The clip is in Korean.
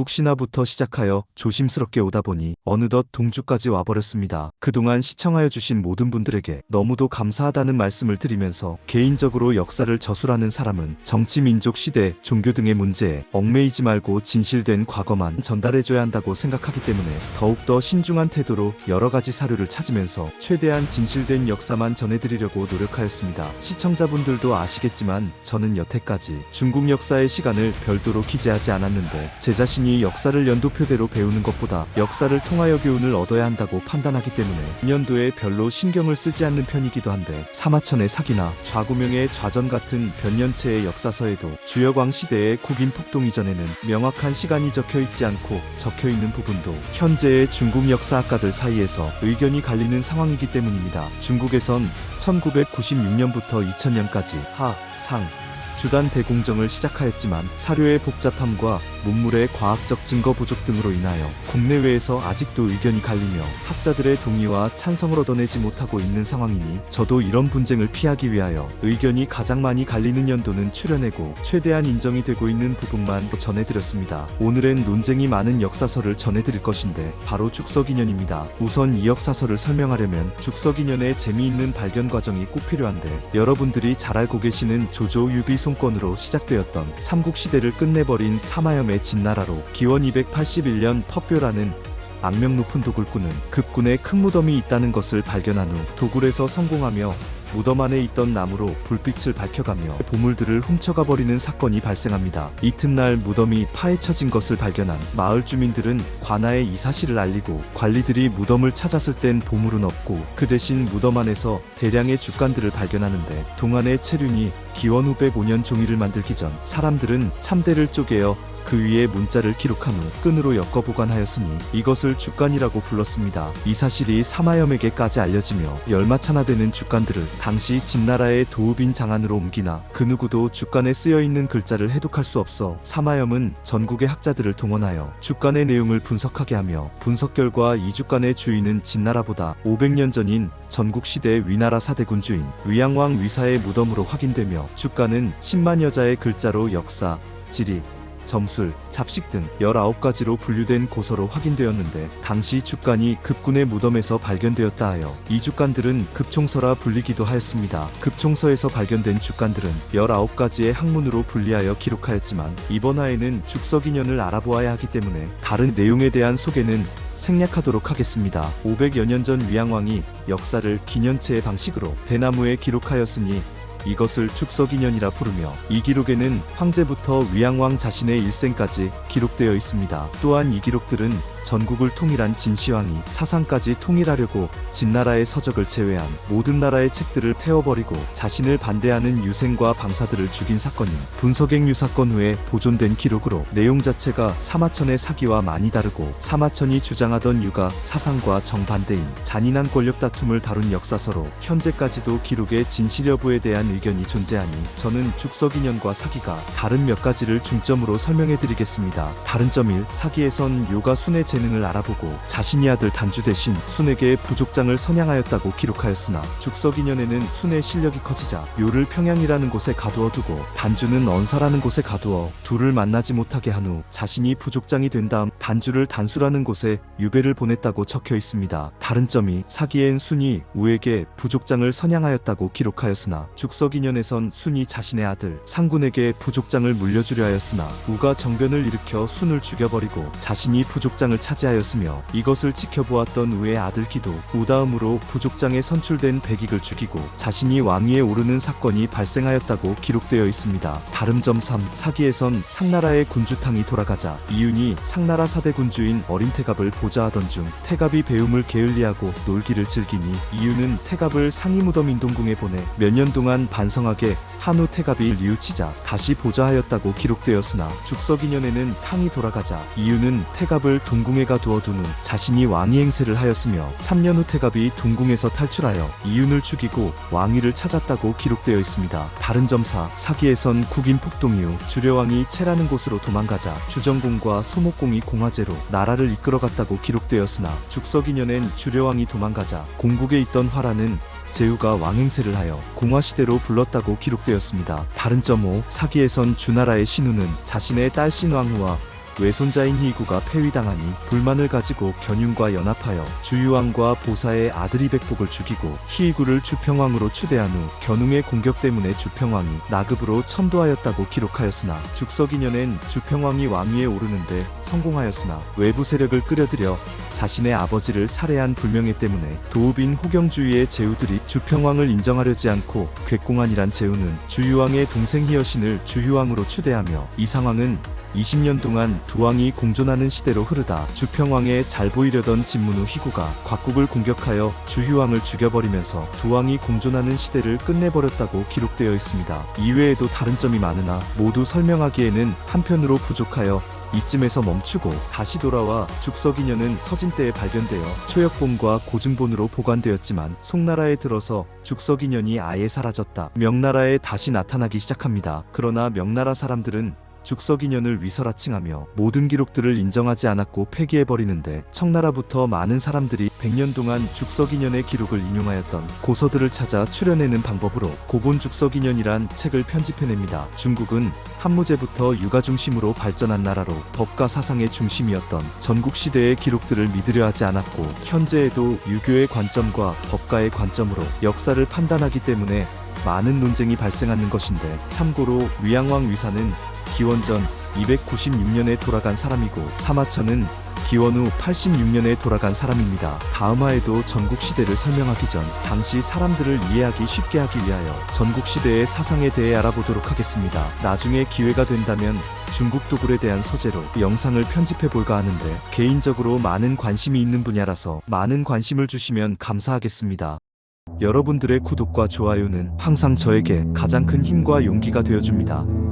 전국 신화부터 시작하여 조심스럽게 오다 보니 어느덧 동주까지 와버렸습니다. 그동안 시청하여 주신 모든 분들에게 너무도 감사하다는 말씀을 드리면서 개인적으로 역사를 저술하는 사람은 정치, 민족, 시대, 종교 등의 문제에 얽매이지 말고 진실된 과거만 전달해줘야 한다고 생각하기 때문에 더욱더 신중한 태도로 여러가지 사료를 찾으면서 최대한 진실된 역사만 전해드리려고 노력하였습니다. 시청자분들도 아시겠지만 저는 여태까지 중국 역사의 시간을 별도로 기재하지 않았는데 제 자신이 역사를 연도표대로 배우는 것보다 역사를 통하여 교훈을 얻어야 한다고 판단하기 때문에 연도에 별로 신경을 쓰지 않는 편이기도 한데 사마천의 사기나 좌구명의 좌전 같은 변년체의 역사서에도 주여광 시대의 국인 폭동 이전에는 명확한 시간이 적혀있지 않고 적혀있는 부분도 현재의 중국 역사학가들 사이에서 의견이 갈리는 상황이기 때문입니다. 중국에선 1996년부터 2000년까지 하, 상, 주단 대공정을 시작하였지만 사료의 복잡함과 문물의 과학적 증거 부족 등으로 인하여 국내외에서 아직도 의견이 갈리며 학자들의 동의와 찬성을 얻어내지 못하고 있는 상황이니 저도 이런 분쟁을 피하기 위하여 의견이 가장 많이 갈리는 연도는 추려내고 최대한 인정이 되고 있는 부분만 전해드렸습니다. 오늘은 논쟁이 많은 역사서를 전해드릴 것인데 바로 죽서기년입니다. 우선 이 역사서를 설명하려면 죽서기년의 재미있는 발견 과정이 꼭 필요한데 여러분들이 잘 알고 계시는 조조 유비 손권으로 시작되었던 삼국시대를 끝내버린 사마염의 진나라로 기원 281년 텁묘라는 악명 높은 도굴꾼은 급군에 큰 무덤이 있다는 것을 발견한 후 도굴에서 성공하며 무덤 안에 있던 나무로 불빛을 밝혀가며 보물들을 훔쳐가 버리는 사건이 발생합니다. 이튿날 무덤이 파헤쳐진 것을 발견한 마을 주민들은 관아에 이 사실을 알리고 관리들이 무덤을 찾았을 땐 보물은 없고 그 대신 무덤 안에서 대량의 죽간들을 발견하는데 동안의 체륜이 기원 505년 종이를 만들기 전 사람들은 참대를 쪼개어 그 위에 문자를 기록한 후 끈으로 엮어 보관하였으니 이것을 죽간이라고 불렀습니다. 이 사실이 사마염에게까지 알려지며 열마찬화되는 죽간들을 당시 진나라의 도읍인 장안으로 옮기나 그 누구도 죽간에 쓰여있는 글자를 해독할 수 없어 사마염은 전국의 학자들을 동원하여 죽간의 내용을 분석하게 하며 분석 결과 이 죽간의 주인은 진나라보다 500년 전인 전국시대 위나라 사대군주인 위양왕 위사의 무덤으로 확인되며 죽간은 10만 여자의 글자로 역사, 지리, 점술, 잡식 등 19가지로 분류된 고서로 확인되었는데 당시 죽간이 급군의 무덤에서 발견되었다 하여 이 죽간들은 급총서라 불리기도 하였습니다. 급총서에서 발견된 죽간들은 19가지의 학문으로 분리하여 기록하였지만 이번 화에는 죽서기년을 알아보아야 하기 때문에 다른 내용에 대한 소개는 생략하도록 하겠습니다. 500여 년 전 위양왕이 역사를 기년체의 방식으로 대나무에 기록하였으니 이것을 죽서기년이라 부르며 이 기록에는 황제부터 위양왕 자신의 일생까지 기록되어 있습니다. 또한 이 기록들은 전국을 통일한 진시황이 사상까지 통일하려고 진나라의 서적을 제외한 모든 나라의 책들을 태워버리고 자신을 반대하는 유생과 방사들을 죽인 사건인 분석액류 사건 후에 보존된 기록으로 내용 자체가 사마천의 사기와 많이 다르고 사마천이 주장하던 유가 사상과 정반대인 잔인한 권력 다툼을 다룬 역사서로 현재까지도 기록의 진실 여부에 대한 의견이 존재하니 저는 죽서기년과 사기가 다른 몇 가지를 중점으로 설명해드리겠습니다. 다른 점 1. 사기에선 요가 순의 재능을 알아보고 자신의 아들 단주 대신 순에게 부족장을 선양하였다고 기록하였으나 죽서기년에는 순의 실력이 커지자 요를 평양이라는 곳에 가두어 두고 단주는 언사라는 곳에 가두어 둘을 만나지 못하게 한 후 자신이 부족장이 된 다음 단주를 단수라는 곳에 유배를 보냈다고 적혀 있습니다. 다른 점이 사기엔 순이 우에게 부족장을 선양하였다고 기록하였으나 죽서기년에선 순이 자신의 아들 상군에게 부족장을 물려주려 하였으나 우가 정변을 일으켜 순을 죽여버리고 자신이 부족장을 차지하였으며 이것을 지켜보았던 우의 아들 기도 우 다음으로 부족장에 선출된 백익을 죽이고 자신이 왕위에 오르는 사건이 발생하였다고 기록되어 있습니다. 다른 점 3. 사기에선 상나라의 군주탕이 돌아가자 이윤이 상나라 사대군주인 어린 태갑을 보좌하던 중 태갑이 배움을 게을리하고 놀기를 즐기니 이윤은 태갑을 상이 무덤 인동궁에 보내 몇 년 동안 반성하게 한후 태갑이 뉘우치자 다시 보좌하였다고 기록되었으나 죽서기년에는 탕이 돌아가자 이유는 태갑을 동궁에 가두어둔 후 자신이 왕위 행세를 하였으며 3년 후 태갑이 동궁에서 탈출하여 이윤을 죽이고 왕위를 찾았다고 기록되어 있습니다. 다른 점 4. 사기에선 국인 폭동 이후 주려왕이 채라는 곳으로 도망가자 주정공과 소목공이 공화제로 나라를 이끌어갔다고 기록되었으나 죽서기년엔 주려왕이 도망가자 공국에 있던 화라는 제후가 왕행세를 하여 공화시대로 불렀다고 기록되었습니다. 다른 점 5. 사기에선 주나라의 신우는 자신의 딸 신왕후와 외손자인 희구가 폐위당하니 불만을 가지고 견윤과 연합하여 주유왕과 보사의 아들 이백복을 죽이고 희구를 주평왕으로 추대한 후 견웅의 공격 때문에 주평왕이 나급으로 천도하였다고 기록하였으나 죽석이년엔 주평왕이 왕위에 오르는데 성공하였으나 외부 세력을 끌어들여 자신의 아버지를 살해한 불명예 때문에 도읍인 호경주의의 제후들이 주평왕을 인정하려지 않고 궤공안이란 제후는 주유왕의 동생 희여신을 주유왕으로 추대하며 이 상황은 20년 동안 두 왕이 공존하는 시대로 흐르다 주평왕에 잘 보이려던 진문우 희구가 곽국을 공격하여 주휴왕을 죽여버리면서 두 왕이 공존하는 시대를 끝내버렸다고 기록되어 있습니다. 이외에도 다른 점이 많으나 모두 설명하기에는 한편으로 부족하여 이쯤에서 멈추고 다시 돌아와 죽석인연은 서진때에 발견되어 초역본과 고증본으로 보관되었지만 송나라에 들어서 죽석인연이 아예 사라졌다. 명나라에 다시 나타나기 시작합니다. 그러나 명나라 사람들은 죽석인연을 위설하칭하며 모든 기록들을 인정하지 않았고 폐기해버리는데 청나라부터 많은 사람들이 100년 동안 죽석인연의 기록을 인용하였던 고서들을 찾아 추려내는 방법으로 고본죽석인연이란 책을 편집해냅니다. 중국은 한무제부터 유가 중심으로 발전한 나라로 법과 사상의 중심이었던 전국시대의 기록들을 믿으려 하지 않았고 현재에도 유교의 관점과 법가의 관점으로 역사를 판단하기 때문에 많은 논쟁이 발생하는 것인데 참고로 위양왕 위사는 기원전 296년에 돌아간 사람이고 사마천은 기원 후 86년에 돌아간 사람입니다. 다음화에도 전국시대를 설명하기 전 당시 사람들을 이해하기 쉽게 하기 위하여 전국시대의 사상에 대해 알아보도록 하겠습니다. 나중에 기회가 된다면 중국 도굴에 대한 소재로 영상을 편집해볼까 하는데 개인적으로 많은 관심이 있는 분야라서 많은 관심을 주시면 감사하겠습니다. 여러분들의 구독과 좋아요는 항상 저에게 가장 큰 힘과 용기가 되어줍니다.